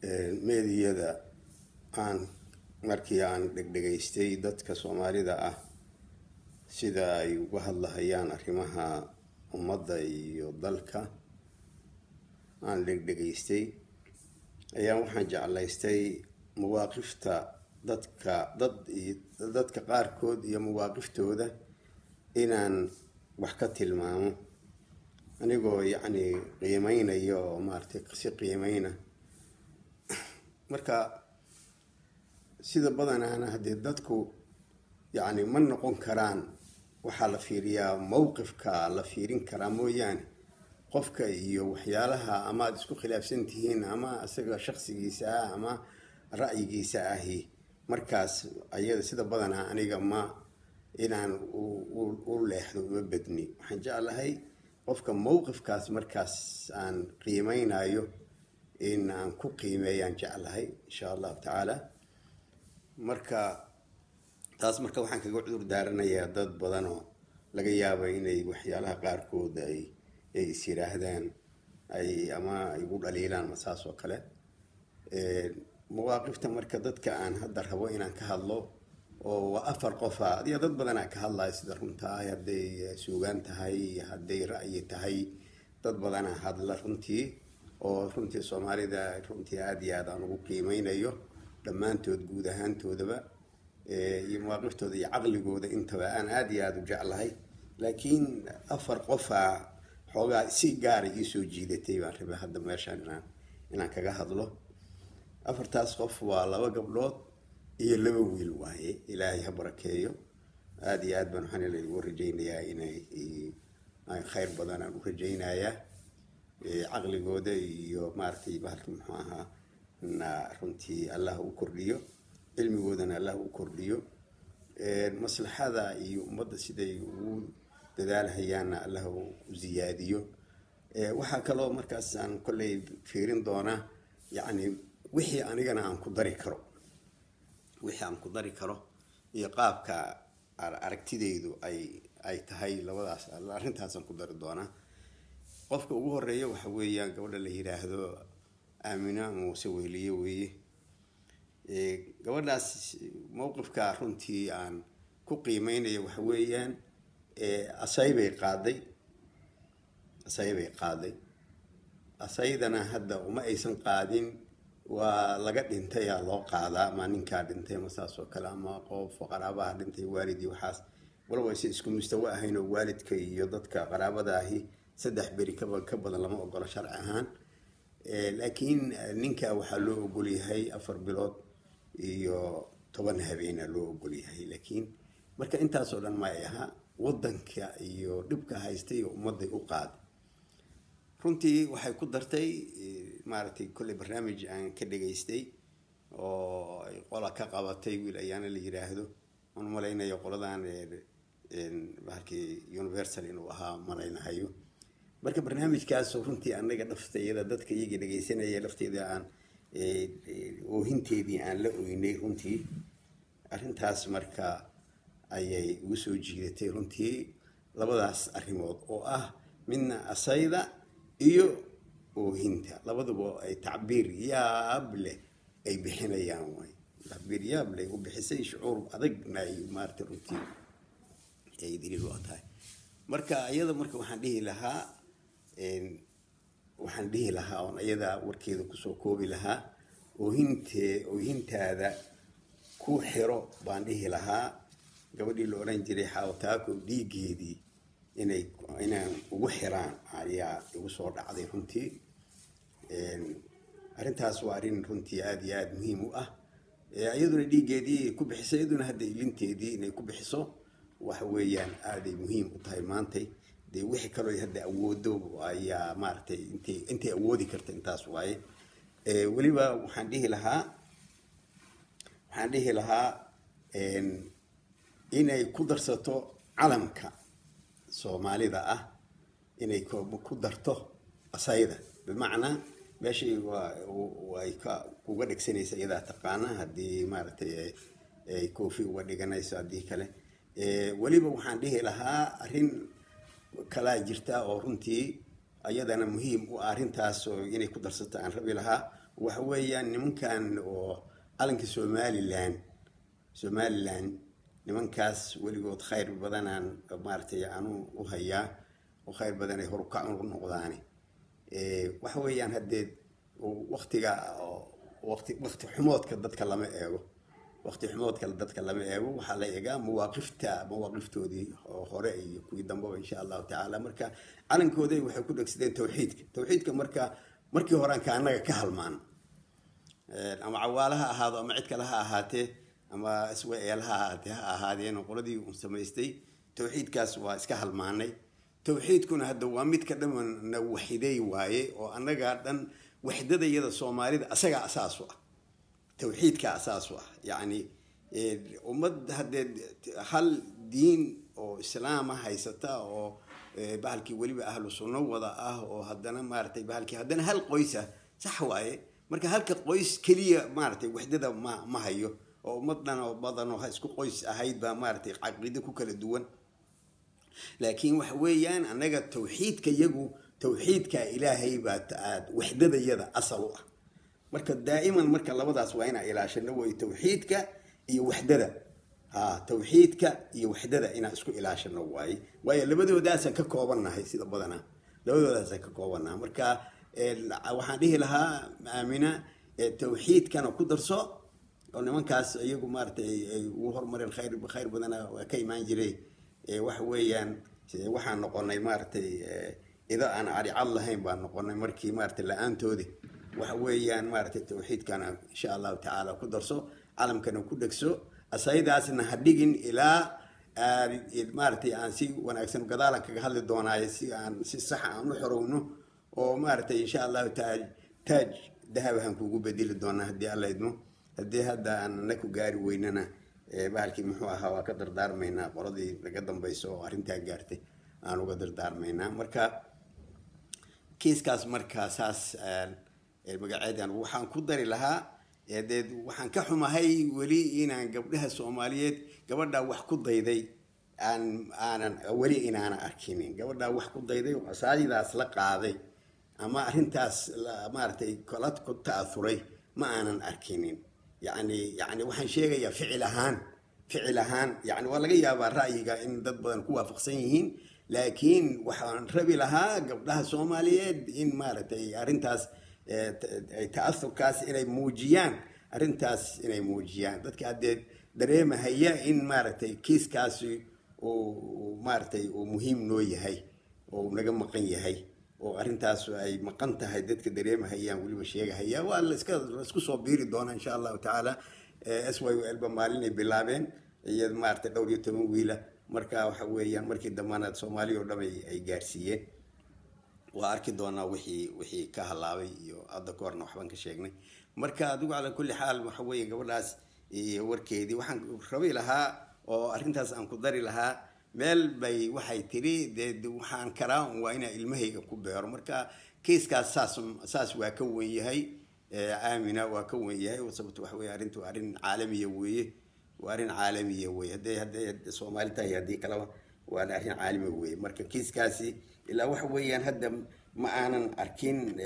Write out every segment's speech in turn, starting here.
meediyada aan markii aan dhegdhegaystay dadka Soomaalida ah sida ay uga hadlayaan arrimaha ummadda iyo dalka aan dhegdhegaystay ayaa waxaan jeclaystay mawaaqifta dadka qaarkood iyo mawaaqiftooda inaan wax ka tilmaamo anigoo yacni qiimeynayo oo maartay si qiimeyna marka sida badanaana haddii dadku yacni ma noqon karaan waxaa la fiiriyaa mowqifka la fiirin karaa mooyaane qofka iyo waxyaalaha ama aad isku khilaafsan tihiin ama isaga shakhsigiisa ah ama ra'yigiisa ahi markaas ayada sida badanaa aniga ma inaan u leexdo uma badni waxaan jeclahay qofka mowqifkaas markaas aan qiimeynayo in aan ku qiimeeyaan jeclahay insha allahu tacaala marka taas marka waxaan kaga cudur daaranayaa dad badan oo laga yaabo inay waxyaalaha qaarkood ay is yiraahdaan ama igu dhaliilaan masaas oo kale mawaaqifta marka dadka aan hadda rabo inaan ka hadlo oo waa afar qof adiga dad badan ka hadlaya sida runta ah hadday suugaan tahay hadday ra'yi tahay dad badan hadla runtii oo runtii Soomaalida runtii aad iyo aad aan ugu qiimeynayo dhammaantood guud ahaantoodaba iyo mawaqiftooda iyo caqligooda intaba aan aad iyo aad u jeclahay laakiin afar qof xoogaa si gaar ah soo jiidatay baan rabaa hadda meeshan inaan kaga hadlo afartaas qof waa laba gabdhood iyo laba wiil waaye ilaahay ha barakeeyo aad iyo aad baan waxaan ugu rajaynayaa inay khayr badan aan u rajaynayaa caqligooda iyo maartay bahalka muxuu ahaa runtii Allah u kordhiyo cilmigoodana Allah u kordhiyo maslaxada iyo ummadda siday ugu dadaalhayaana Allah u ziyaadiyo waxa kale oo markaas aan kulay fiirin doona yacni wixii anigana aan ku dari karo iyo qaabka aragtidaydu ay tahay labadaas arrintaas aan ku dari doona qofka ugu horeeya waxa weeyaan gabadha la yiraahdo Aamina Muuse Weyliye weeye gabadhaas mowqifka runtii aan ku qiimeynayo waxa weeyaan asaybay qaaday asaydana hadda uma aysan qaadin waa laga dhintay loo qaadaa ma ninka dhintay masaas oo kale ama qof qaraabaha dhintay waalidii waxaas walba ay isku mustawa ahayn oo waalidka iyo dadka qaraabada ahi saddex beri ka badan lama ogola sharci ahaan laakiin ninka waxa loo ogol yahay 4 bilood iyo 10 habeen loo ogol yahay laakiin marka intaas oo dhan ma aha wadanka iyo dhibka haystay ummaday u qaad runtii waxay ku dartay maartay kulli barnaamij aan ka dhageystay oo ay qola ka qabatay wiil ayaana la yiraahdo aan malaynayo qoladan bahalkii universal inuu ahaa malaynayo marka barnaamijkaas runtii anaga dhaftayada dadka iyaga dhageysanaya lafteeda aan oohinteedii aan la ooynay runtii arrintaas marka ayay ugu soo jiidatay runtii labadaas arrimood oo ah midna asayda iyo oohinta labaduba ay tacbiir yaab leh ay bixinayaan way tacbiir yaab leh u bixisay shucuur adagna ay maartay runtii ay daliil u tahay marka iyada marka waxaan dhihi lahaa oo iyada warkeeda ku soo koobi lahaa oohintaada ku xiro baan dhihi lahaa gabadhii la oran jiray xawtaako dhiigeedii inaan ugu xiraan ayaa ugu soo dhacday runtii arrintaas waa arrin runtii aad iyo aad muhiim u ah iyaduna dhiigeedii ku bixisay iyaduna hadda ilinteedii inay ku bixiso waxa weeyaan aad ay muhiim u tahay maantay dee wixii kaloo hadda awoodo ayaa maartay intay awoodi karta intaas waaye weliba waxaan dhihi lahaa inay ku darsato calamka Soomaalida ah inay ku darto asayda bimacnaa meeshii way ka uga dhigsanaysa iyada taqaana hadii maartay ay koofi uga dhiganayso hadii kale waliba waxaan dhihi lahaa arrin kala jirta oo runtii ayadana muhiim u arrintaas oo inay ku darsato aan rabi lahaa وحويا نمن كان وعلنك سوماليلاند نمن كاس ولقود خير بدنا مارتي عنو وهيا وخير بدنا يهرقعون نقضاني وحويا هديد وقت حمودك dadka lama eego waqti xumoodka dadka lama eego waxa la eegaa mawaqiftoodii hore iyo kuwii dambe insha Allah ta'ala marka calankooday waxay ku dhagsadeen tawxiidka markii hore ka anaga ka halmaan ama cawaalaha ahaado ama cid kale ha ahaatee ama isweelaha ahaadeen qoladii uu sameystay tawxiidkaas waa iska halmaanay tawxiidkuna hadda waa mid ka dhaman waxiday waaye oo anaga dhan وحدة يدا الصومالي أسرع أساسه توحيد كأساسه يعني ومد هذا هل دين أو إسلام هيستا أو بحالك ولي بأهل السنة وضعه أو هدنا مارتي بحالك هدنا هل قويسة صح واي مركا هل كقويس كلية مارتي وحدة ما هيو أو مدنا وبضنا هيسكو قويس هيد مارتي عقيدة كل الدول لكن وحويان أنا التوحيد كيجو توحيد كإلهي بات وحدة يدا أصله مركز دائما مركز لبضع سوينا إلى شنو توحيد ك وحدة توحيد ك وحدة إنا اسكو إلى شنو واي اللي بدو داسا ككوبنا هي سيدا بدنا لو داسا ككوبنا مركز وحده لها آمنة توحيد كانوا كدرسو أو من كاس يجو مارتي وهر مر الخير بخير بدنا وكي ما نجري وحويان وحن نقولنا مارتي إذا أنا على الله هم بنقولنا مركي مارت اللي أنتودي وحويان مارت التوحيد كان إن شاء الله تعالى كدرسو علم كانوا كدرسو السيد أسنا هديجن إلى مارتي أنسي وأنا أكسن كذلك هذا الدوناي عن صحة عن حرونه ومارتي إن شاء الله تاج ذهب هم كوجو بديل الدونا هدي الله يدمو هدي هذا أن نكو جاري ويننا بالكي محوها وقدر دار مينا قرضي لقدم بيسو أرنتها جارتي أنا قدر دار مينا مركا كيس كاس مركا ساس المقاعدين وحن كدر لها يدد وحن كحما هاي ولي إنا قبلها الصوماليات قبل دا وح كضيدي أنا ولي إنا أنا أركينين قبل دا وح كضيدي وأسالي ذا أسلق هذي أما أنتاس مارتي كلات كنت أثري ما أنا أركينين يعني وحن شيء فعلهان يعني والله يا برأيي إن ضد بدن قوة فقسيين لكن وحن ربي لها قبلها الصوماليات إن مارتي أرنتاس تأثر كاس إلى موجيان أرنتاس إلى موجيان ذاتك عدد دريمة هي إن مارتي كيس كاسي ومارتي ومهم نوي هاي ونجم مقنية هاي وأرنتاس أي مقنتها ذاتك دريمة هي ولي بشيء هي ولا اسكو صبيري دونا إن شاء الله تعالى أسوأ قلب مالين بلابين هي مارتي دوري تمويلة مركا وحويان مركي دمانات صومالي ودمي أي جارسية وأركي دونا وحي كهلاوي أذكرنا وحبان كشيغني مركا دوق على كل حال وحوي قبل ناس وركيدي وحن ربي لها وأرنتاس أن قدري لها مال بي وحي تري دي وحان كرام وإنا المهي كبير مركا كيس كاس أساس وكوي هي آمنة وكوي هي وصبت وحوي أرنتو أرن عالمية وأرن عالمية وي هدي صومالي تاي هدي كلام وأنا أرن عالمي وي مركا كيس كاسي إلا وحويان هدم ما أنا أركين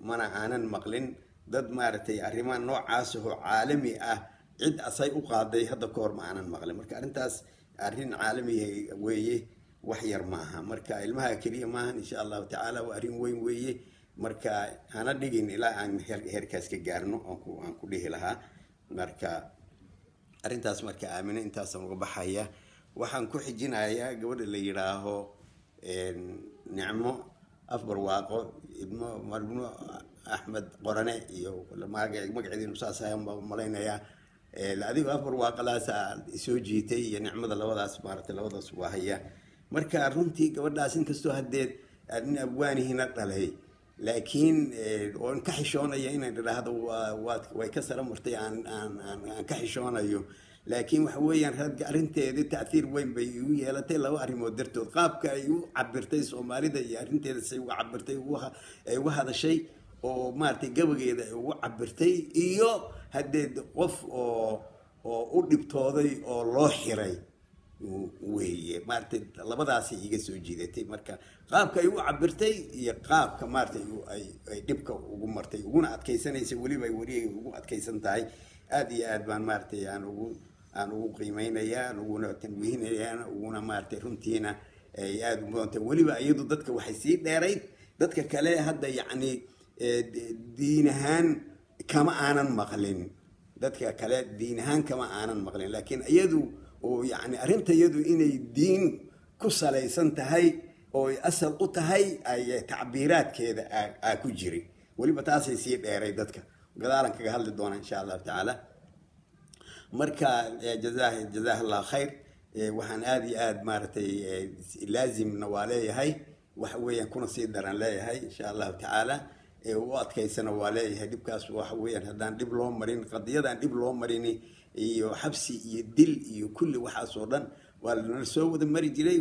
ما أنا مقلن ضد مارتي أريمان نوع عاسه عالمي عد أصيء قاضي هذا كور ما أنا مقلن مركا أرنتاس أرين عالمي ويه وحير معها مركا المها كلية معها إن شاء الله تعالى وأرين ويه مركا أنا دقين إلى أن هركاس كجارنو أنكو ليه لها مركا أرنتاس مركا آمنة إنتاس مقبحية وحن كحجنا يا قبل اللي يراهو نعمه أفبر واقع ابن أحمد قرني ولا ما قاعدين مساسا مالينا يا الذي أفبر واقع لا سوجيتي نعمة الله وضع سبارة الله وضع سواهية مركا رنتي قبل لازم كستو هديت أن أبواني هنا طلعي لكن وانكحشون أيين هذا ويكسر مرتي عن كحشون أيو لكن وحويا هاد أرنتي ذي تأثير وين بيويا لا تلا وأريمو درتو قابك أيو عبرتي سومالي ذي أرنتي ذي عبرتي وهذا الشيء ومارتي قبل كذا وعبرتي إيو هديد قف أو أودي بتوضي أو لوحري weeye maartay labadaasi iga soo jiidatay marka qaabka ay u cabirtay iyo qaabka maartay ay dhibka ugu martay uguna adkaysanaysa waliba ay wariyay ugu adkaysan tahay aad iyo aad baan maartay aan ugu qiimeynayaa uguna tanwiinayaa uguna maartay runtiina ay aad u mudan waliba iyadu dadka waxay sii dheerayd dadka kale hadda yacni diin ahaan kama aanan maqlin dadka kale diin ahaan kama aanan maqlin laakiin iyadu oo yacni arrinta iyadu inay diin ku salaysan tahay oo asal u tahay ay tacbiiraadkeeda ku jiri waliba taasay sii dheeray dadka gadaalan kaga hadli doona insha Allah taala marka jazaakallahu khayr waxaan aad iyo aad maartay laazimna waa leeyahay waxa weeyaan kuna sii daran leeyahay insha Allah taala u adkaysana waa leeyahay dhibkaas waxa weeyaan haddaan dhib loo marin qadiyadaan dhib loo marin iyo xabsi iyo dil iyo kulli waxaas oo dhan waa la soo wada mari jiray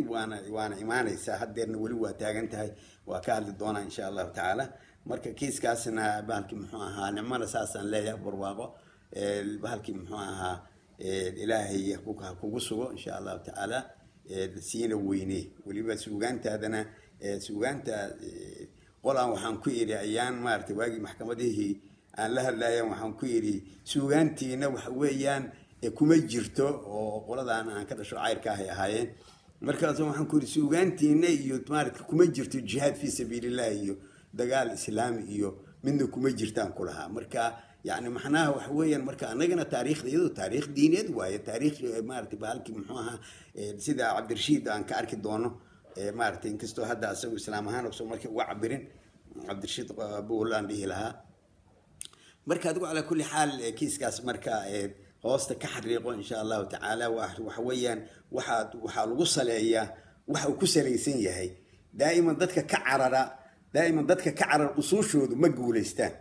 waana imaanaysaa haddeerna weli waa taagan tahay waa ka hadli doonaa insha Allah taala marka kiiskaasna bahalkii muxuu ahaa nimana saasaan leeyahay barwaaqo bahalkii muxuu ahaa ilaahay kugu sugo insha Allah taala siina weyne waliba suugaantaadana suugaanta qolaan waxaan ku yiri ayaan maartay waagi maxkamadihii aan la hadlaayeen waxaan ku yiri suugaantiina waxa weeyaan kuma jirto oo qoladaan aan ka dhasho cayrka ahaayeen markaas waxaan ku yiri suugaantiina iyo maartay kuma jirto jihad fi sabilillah iyo dagaal islaami iyo midna kuma jirtaan kulaha marka يعني معناها وحويا مركا أنا تاريخ يدو تاريخ دينيد وهي تاريخ مارتي بالكي محوها سيدا عبد الرشيد عن كارك دونه مارتي انكستو هذا أسوي إسلام هان وسو مركا وعبرين عبد الرشيد بولان به لها مركا دقوا على كل حال كيس كاس مركا هوستا كحريقو إن شاء الله تعالى وحويا وحال وصل إياه وحو كسريسين يهي دائما ضدك كعرر أصوشود مقوليستان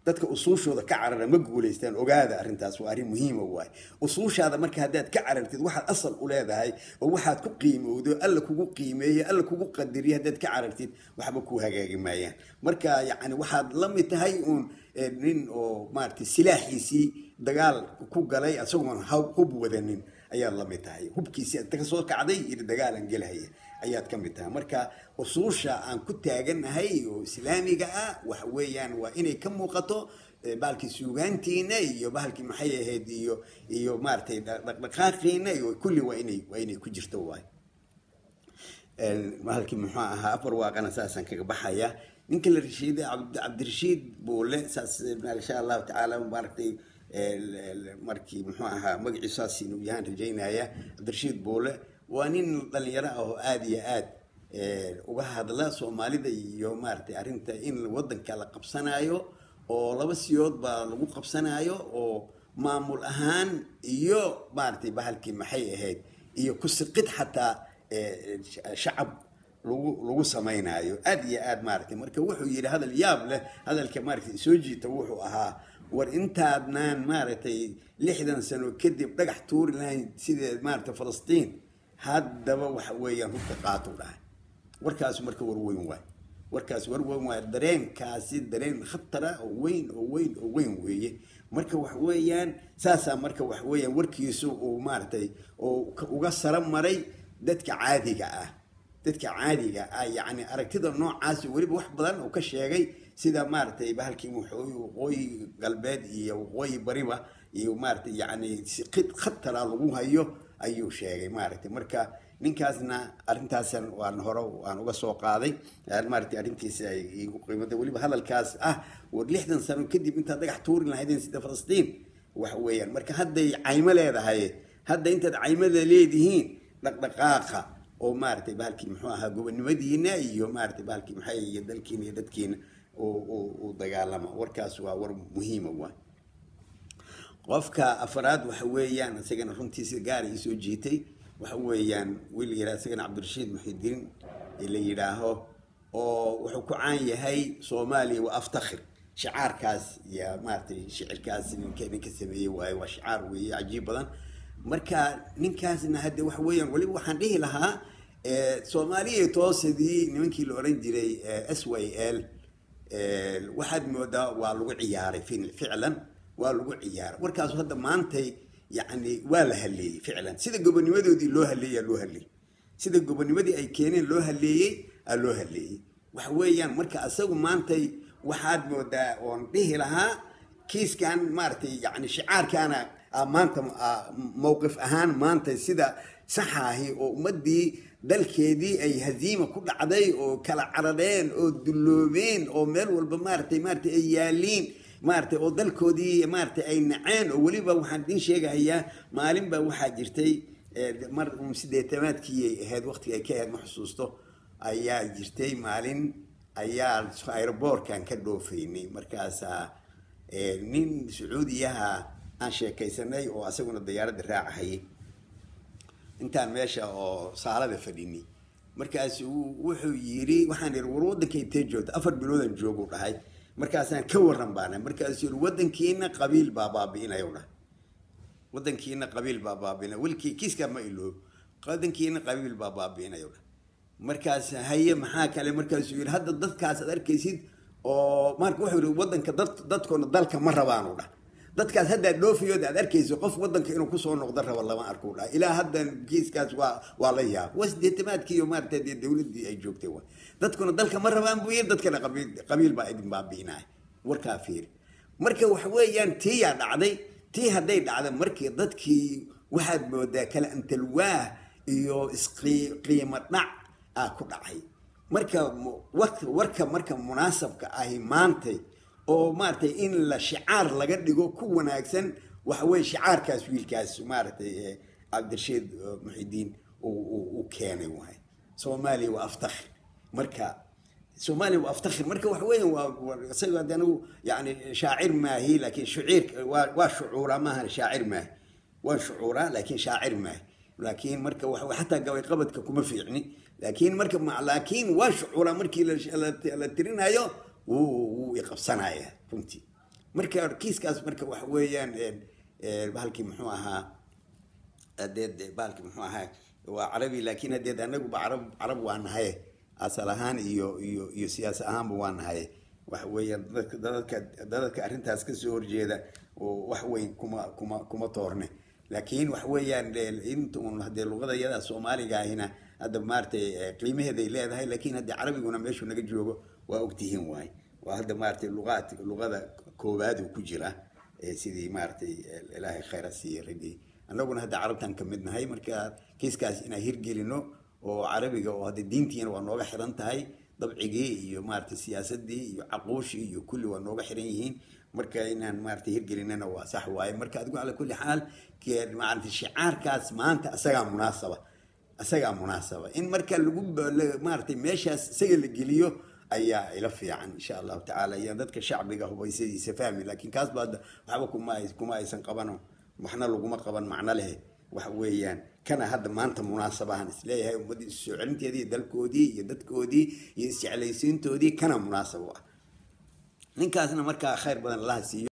dadka usuushooda ka carara ma guuleystaan ogaada arintaas waa arin muhiim ah waay usuushaada marka hadaad ka carartid waxa asal u leedahay oo waxaad ku qiimowdo alla kugu qiimeeyo alla kugu qadariyo hadaad ka carartid waxba ku hagaagi maayaan marka yaani waxaad la mid tahay nin oo maartay silaaxiisi dagaal ku galay asagoon hub wadanin ayaa la mid tahay hubkiisi inta ka soo kacday iyo dagaalan galaya ayaad ka mid tahay marka usuusha aan ku taaganahay oo islaamiga ah wax weeyaan waa inay ka muuqato baalkii suugaantiina iyo baalkii maxay ahayd iyo maartay dhaqdhaqaaqiina iyo kulli waa inay ku jirto waay baalkii muxuu ahaa afar waaqana saasan kaga baxaya ninka la rashiid Cabdirashiid Boole saas insha Allah taala maartay markii muxuu ahaa magaciisa inuu yahan rajaynaya Cabdirashiid Boole waa nin dhalinyaro ah oo aad iyo aad uga hadla Soomaalida iyo maartay arinta in wadanka la qabsanayo oo laba siyood baa lagu qabsanayo oo maamul ahaan iyo maartay bahalkii maxay ahayd iyo ku siqid xataa shacab lagu samaynayo aad iyo aad maartay marka wuxuu yiri hadal yaab leh hadalka maartay soo jiita wuxuu ahaa war intaadnaan maartay 60 sano kadib dhagax tuur lahayn sida maartay Falastiin haddaba waxa weeyaan hubka qaato dhahay warkaas marka warweyn waay warkaas warweyn waay dareenkaasi dareen khatara oo weyn weeye marka wax weeyaan saasa marka wax weeyaan warkiisu oo maartay oo uga saran maray dadka caadiga ah yani aragtida noocaas waliba wax badan oo ka sheegay sida maartay bahalkii waqooyi galbeed iyo waqooyi bariba iyo maartay yani qid khatara lagu hayo ayuu sheegay maartay marka ninkaasna arintaasan waan uga soo qaaday maartay arintiisa ay igu qiimada waliba hadalkaas war 60 sano kadib inta dhagax tuurin lahaydeen sida Falastiin wax weeyaan marka hadday cayma leedahay hadda inta caymada leedihiin dhaqdhaqaaqa oo maartay bahalkii muxuu ahaa gobonimadiina iyo maartay bahalkii maxay iyo dalkiina iyo dadkiina oo dagaalama warkaas waa war muhiim ah qofka afraad waxa weeyaan asagana runtiisa gaar ay soo jiitay waxa weeyaan wiil yiraahdo asagana Cabdirashiid Muxidiin ila yiraaho oo wuxuu ku caan yahay Soomaaliya waa aftakhir shicaarkaas ya maartay shicirkaas ninka sameeyay waa shicaar weeye ajiib badan marka ninkaasna hadda wax weeyaan waliba waxaan dhihi lahaa Soomaaliya toosadii nimankii la oran jiray SYL waxaad moodaa waa lagu ciyaaray ficlan waa lagu ciyaaray warkaas hadda maantay يعني ولا هلي فعلا سيدا قبنمدي ودي لو هلي سيدا قبنمدي أي كينين لو هلي وحويا مركا أسوق مانتي وحاد مودا ونبيه لها كيس كان مارتي يعني شعار كان مانتا موقف أهان مانتا سيدا صحاهي ومدي dalkeedii ay haziima ku dhacday oo kala caradeen oo dulloobeen oo meel walba maartay ay yaaliin maartay oo dalkoodii maartay ay naceen oo waliba waxaan din sheegayaa maalin ba waxa jirtay mar sideetamaadkii ahayd waqti ay ka ahayd ma xusuusto ayaa jirtay maalin ayaa airportkan ka dhoofaynay markaas nin Sacuudiyaha aan sheekaysanay oo asaguna diyaaradda raacay intaan meesha oo saalada fadhini markaas wuxuu yiri waxaan ir wadanka intee joogto 4 biloodan joogo dhahay markaas aan ka waran baana markaas yiri wadankiina qabiil baabaabinayo dhahay wadankiina qabiil baabaabina wilkii kiiska ma ilo wadankiina qabiil baabaabinayo dhahay markaas haye maxaa kale markaas yiri hadda dadkaas aad arkaysid oo marka wuxuu yiri wadanka dadkoona dalka ma rabaan dhahay dadkaas hadda dhoofiyo aad arkayso qof wadanka inuu ku soo noqdo rabo lama arko dhaa ilaa hadda kiiskaas waa la yaab wasdeetamaadkii maartay dawladii ay joogtay waa dadkuna dalka ma rabaan buu yiri dadkana qabiil baa idin baabiinay warka fiir marka wax weeyaan tii yaa dhacday tii hadday dhacday markii dadkii waxaad moodaa kala antalwaa iyo qiimo dhac ku dhacay marka warka marka munaasabka ahi maantay oo maartay in la shicaar laga dhigo ku wanaagsan waxa way shicaarkaas wiilkaas maartay Cabdirashiid Muxidiin oo keenay waay Soomaaliya waa aftakhir marka Soomaaliya waa aftakhir marka wax weyn waa isaga hadanu yani shaacir maahi laakiin shuciir waa shucuura maaha shaacir maahi waa shucuura laakiin shaacir maahi laakiin marka wax xataa gabay qabadka kuma fiicni laakiin marka laakiin waa shucuura markii la tirinayo ويقبسنايا فهمتي مركا كيسكاس مركا wax weeyaan bahalkii muxuu ahaa adeed bahalkii muxuu ahaa waa Carabi laakiin adeed anagu ba Arab waan nahay asal ahaan iyo siyaas ahaan waan nahay wax weeyaan dadka arintaas ka soo horjeeda oo wax weyn kuma toorne laakiin wax weeyaan inta uu hadee luqada yada Soomaaliga ahina hadda maartay qiimaheeda ay leedahay laakiin hadda Carabiguna meeshu naga joogo waa ogtihiin waay وهذا مارتي اللغة كوباد وكجرة سيدي مارتي إلهي خير السير ردي أنا قلنا هذا عربتان كمدنا هاي مركا كيس كاس إنا هيرجي لنو وعربي وهذا الدين تين ونوجا حرنت هاي ضبعي يو مارتي السياسة دي يو عقوشي يو كل ونوجا حرينيين مركا إنا مارتي هيرجي لنا وصح واي مركا تقول على كل حال كي مارتي الشعار كاس ما أنت أسجع مناسبة إن مركا اللي مارتي ماشي سجل الجليو ayaa ila fiican insha Allah ta'ala iyo dadka shacbiga hubaysiisa fahmi laakiin kaas baad waxba kuma aysan qabano waxna lagu ma qaban macna leh wax weeyaan kana hadda maanta munaasabahan isleeyahay ummadii soocinteedii dalkoodii iyo dadkoodii iyo isjeclaysiintoodii kana munaasabo ninkaasna marka khayr badan Allah siiyo